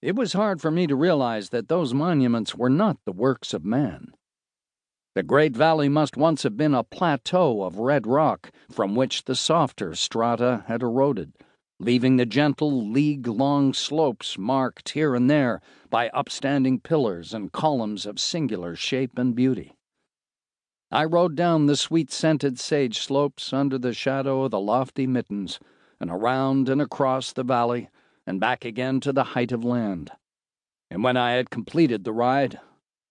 It was hard for me to realize that those monuments were not the works of man. The great valley must once have been a plateau of red rock from which the softer strata had eroded, leaving the gentle, league-long slopes marked here and there by upstanding pillars and columns of singular shape and beauty. I rode down the sweet-scented sage slopes under the shadow of the lofty mittens, and around and across the valley, and back again to the height of land. And when I had completed the ride,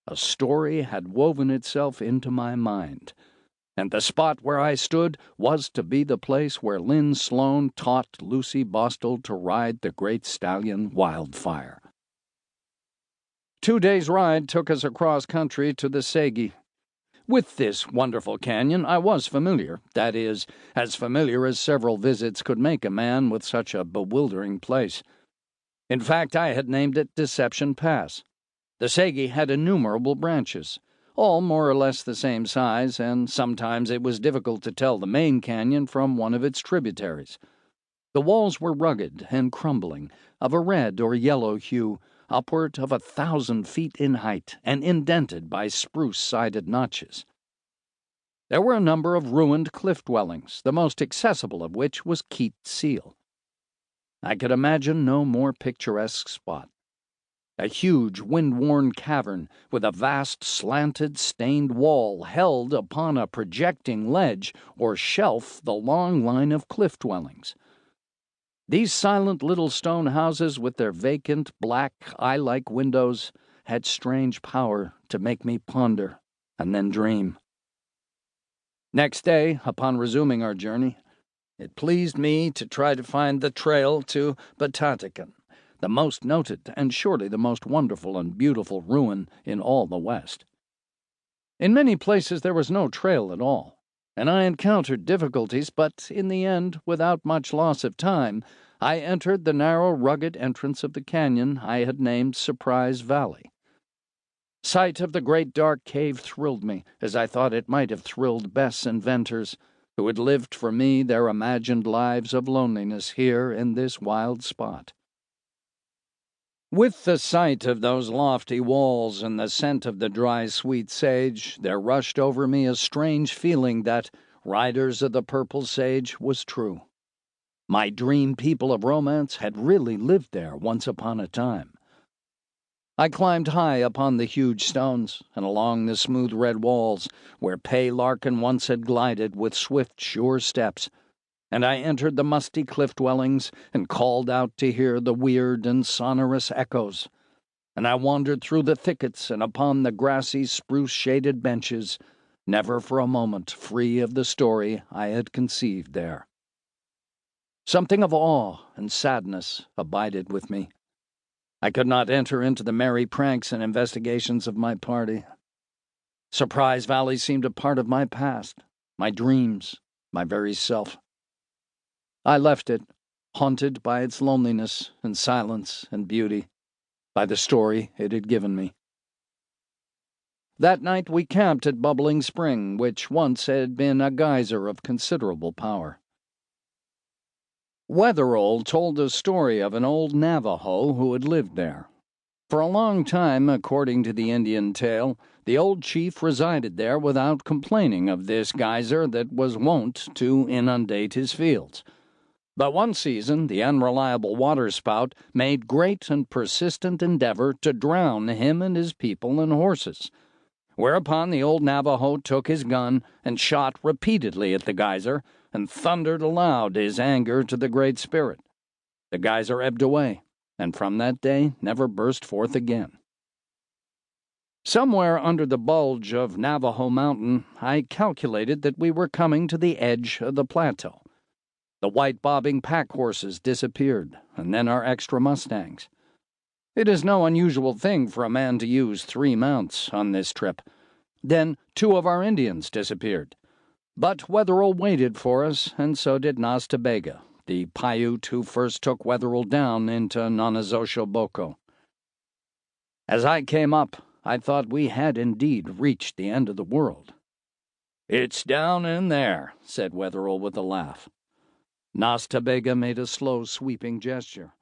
a story had woven itself into my mind, and the spot where I stood was to be the place where Lynn Sloan taught Lucy Bostel to ride the great stallion Wildfire. 2 days' ride took us across country to the Sagi. With this wonderful canyon I was familiar, that is, as familiar as several visits could make a man with such a bewildering place. In fact, I had named it Deception Pass. The Sagi had innumerable branches, all more or less the same size, and sometimes it was difficult to tell the main canyon from one of its tributaries. The walls were rugged and crumbling, of a red or yellow hue, upward of 1,000 feet in height, and indented by spruce-sided notches. There were a number of ruined cliff dwellings, the most accessible of which was Keat Seal. I could imagine no more picturesque spot. A huge, wind-worn cavern with a vast, slanted, stained wall held upon a projecting ledge or shelf the long line of cliff dwellings. These silent little stone houses with their vacant, black, eye-like windows had strange power to make me ponder and then dream. Next day, upon resuming our journey, it pleased me to try to find the trail to Batatican, the most noted and surely the most wonderful and beautiful ruin in all the West. In many places there was no trail at all, and I encountered difficulties, but in the end, without much loss of time, I entered the narrow, rugged entrance of the canyon I had named Surprise Valley. Sight of the great dark cave thrilled me, as I thought it might have thrilled Bess and Venters, who had lived for me their imagined lives of loneliness here in this wild spot. With the sight of those lofty walls and the scent of the dry, sweet sage, there rushed over me a strange feeling that Riders of the Purple Sage was true. My dream people of romance had really lived there once upon a time. I climbed high upon the huge stones and along the smooth red walls where Pay Larkin once had glided with swift, sure steps, and I entered the musty cliff dwellings and called out to hear the weird and sonorous echoes, and I wandered through the thickets and upon the grassy, spruce-shaded benches, never for a moment free of the story I had conceived there. Something of awe and sadness abided with me. I could not enter into the merry pranks and investigations of my party. Surprise Valley seemed a part of my past, my dreams, my very self. I left it, haunted by its loneliness and silence and beauty, by the story it had given me. That night we camped at Bubbling Spring, which once had been a geyser of considerable power. Wetherell told the story of an old Navajo who had lived there. For a long time, according to the Indian tale, the old chief resided there without complaining of this geyser that was wont to inundate his fields. But one season the unreliable waterspout made great and persistent endeavor to drown him and his people and horses, whereupon the old Navajo took his gun and shot repeatedly at the geyser, and thundered aloud his anger to the Great Spirit. The geyser ebbed away, and from that day never burst forth again. Somewhere under the bulge of Navajo Mountain, I calculated that we were coming to the edge of the plateau. The white bobbing pack horses disappeared, and then our extra mustangs. It is no unusual thing for a man to use 3 mounts on this trip. Then 2 of our Indians disappeared. But Wetherell waited for us, and so did Nas Ta Bega, the Paiute who first took Wetherell down into Nonozosho Boko. As I came up, I thought we had indeed reached the end of the world. "It's down in there," said Wetherell with a laugh. Nas Ta Bega made a slow, sweeping gesture.